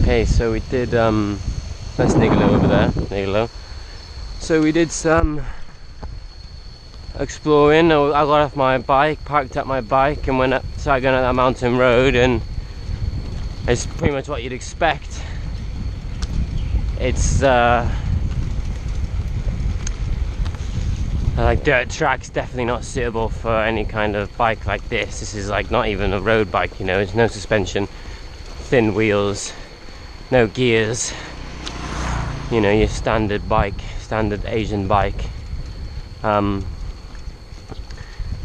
Okay, so we did that's Nigolo over there, Nigolo. So we did some exploring. I got off my bike, parked up my bike, and started going up that mountain road, and it's pretty much what you'd expect. It's like dirt tracks, definitely not suitable for any kind of bike like this. This is like not even a road bike, you know. There's no suspension, thin wheels, no gears, you know, your standard bike, standard Asian bike.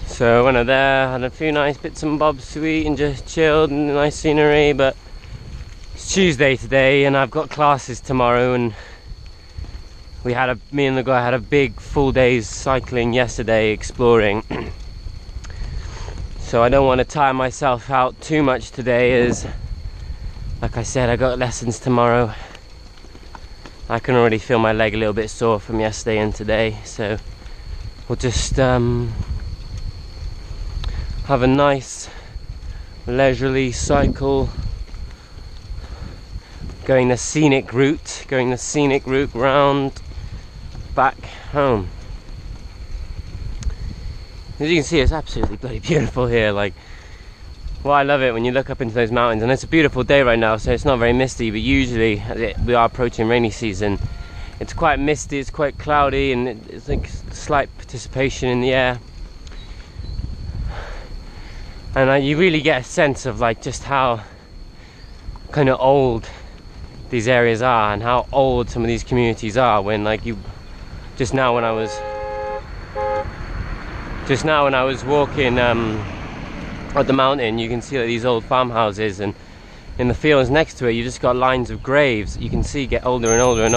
So I went up there, had a few nice bits and bobs to eat and just chilled, and nice scenery. But it's Tuesday today and I've got classes tomorrow, and me and the guy had a big full day's cycling yesterday, exploring. So I don't want to tire myself out too much today, as like I said, I got lessons tomorrow. I can already feel my leg a little bit sore from yesterday and today, so we'll just have a nice leisurely cycle, going the scenic route round back home. As you can see, it's absolutely bloody beautiful here. Like, well, I love it when you look up into those mountains, and it's a beautiful day right now, so it's not very misty. But usually, we are approaching rainy season, it's quite misty, it's quite cloudy, and it's like slight precipitation in the air. And you really get a sense of like just how kind of old these areas are, and how old some of these communities are. When like just now when I was walking up the mountain, you can see like these old farmhouses, and in the fields next to it you just got lines of graves you can see get older and older and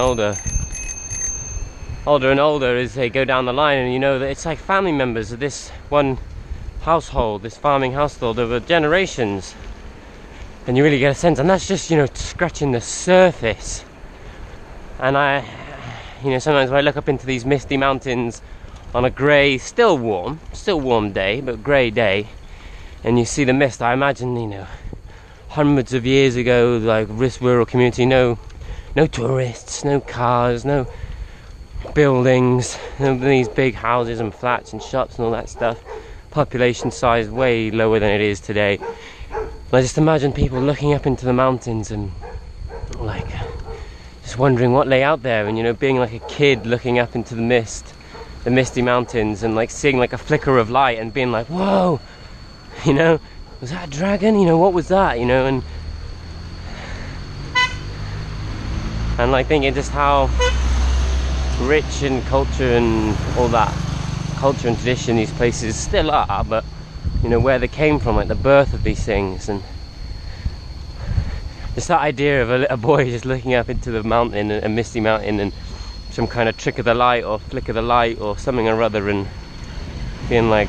older as they go down the line. And you know that it's like family members of this one household, this farming household, over generations. And you really get a sense, and that's just, you know, scratching the surface. And you know, sometimes when I look up into these misty mountains on a grey, still warm day, but grey day, and you see the mist, I imagine, you know, hundreds of years ago, like this rural community, no tourists, no cars, no buildings, no these big houses and flats and shops and all that stuff. Population size way lower than it is today. I just imagine people looking up into the mountains and like just wondering what lay out there, and you know, being like a kid looking up into the misty mountains, and like seeing like a flicker of light and being like, whoa, you know, was that a dragon? You know, what was that? You know, and like thinking just how rich in culture and all that culture and tradition these places still are, but you know, where they came from, like the birth of these things. And just that idea of a little boy just looking up into the mountain, a misty mountain, and some kind of trick of the light or flick of the light or something or other, and being like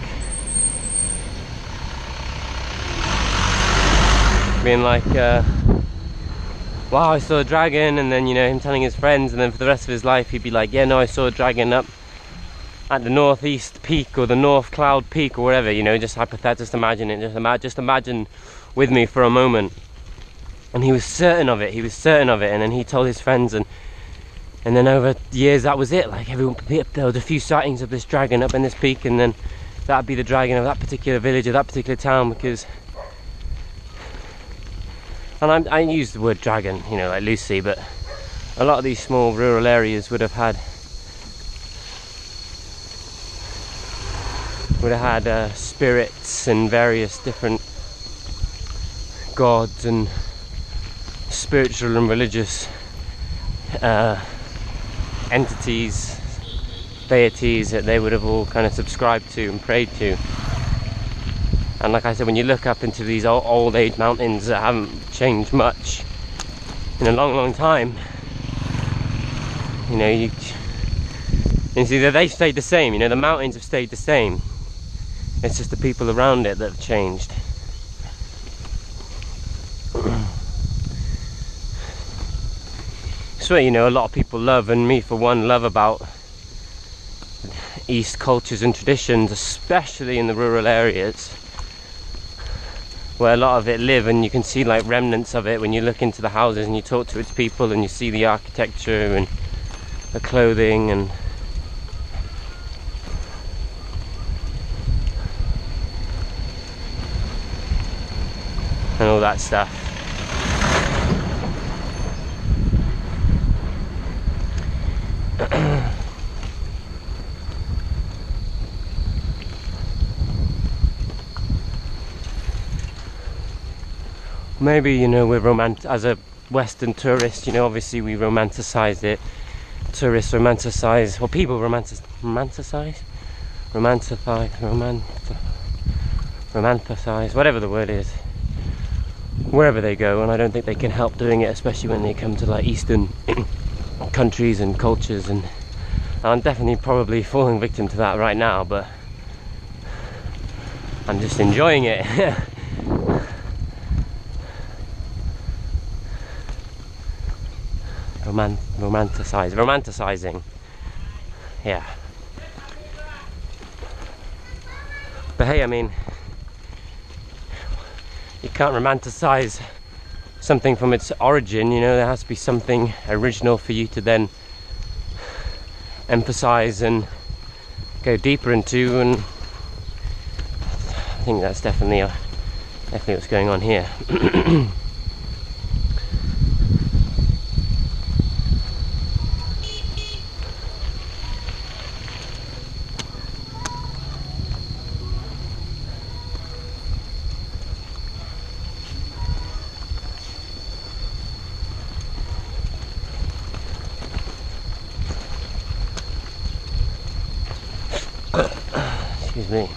wow, I saw a dragon. And then, you know, him telling his friends, and then for the rest of his life he'd be like, yeah, no, I saw a dragon up at the northeast peak or the north cloud peak or whatever, you know. Just hypothetical, just imagine it, just imagine with me for a moment. And he was certain of it, and then he told his friends, and then over years that was it. Like, everyone, there was a few sightings of this dragon up in this peak, and then that'd be the dragon of that particular village or that particular town. Because, and I use the word dragon, you know, like loosely, but a lot of these small rural areas would have had spirits and various different gods and spiritual and religious entities, deities that they would have all kind of subscribed to and prayed to. And like I said, when you look up into these old age mountains that haven't changed much in a long time, you know, you see that they've stayed the same. You know, the mountains have stayed the same. It's just the people around it that have changed. It's what, you know, a lot of people love, and me for one love about East cultures and traditions, especially in the rural areas. where a lot of it live, and you can see like remnants of it when you look into the houses and you talk to its people and you see the architecture and the clothing and all that stuff. Maybe, you know, as a Western tourist, you know, obviously we romanticize it. Tourists romanticize, or people romanticize, whatever the word is, wherever they go, and I don't think they can help doing it, especially when they come to like Eastern countries and cultures, and I'm definitely probably falling victim to that right now, but I'm just enjoying it. Romanticizing, yeah. But hey, I mean, you can't romanticize something from its origin, you know. There has to be something original for you to then emphasize and go deeper into, and I think that's definitely what's going on here. Excuse me.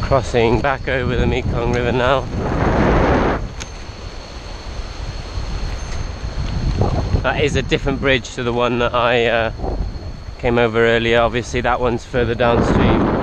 Crossing back over the Mekong River now. That is a different bridge to the one that I came over earlier. Obviously that one's further downstream.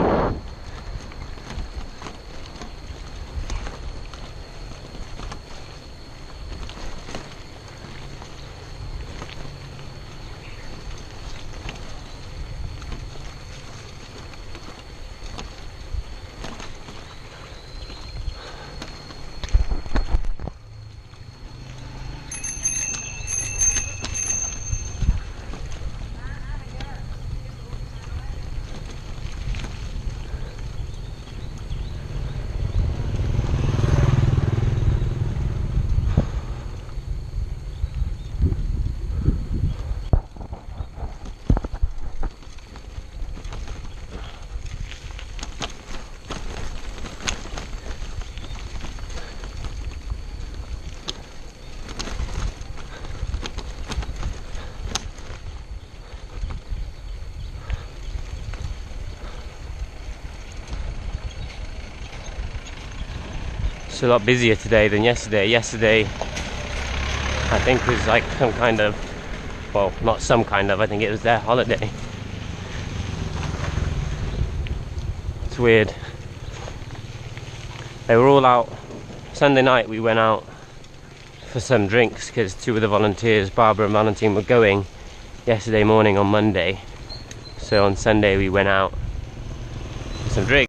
It's a lot busier today than yesterday. Yesterday, I think, was like some kind of, well, not some kind of, I think it was their holiday. It's weird. They were all out. Sunday night we went out for some drinks because two of the volunteers, Barbara and Valentine, were going yesterday morning on Monday. So on Sunday we went out for some drinks.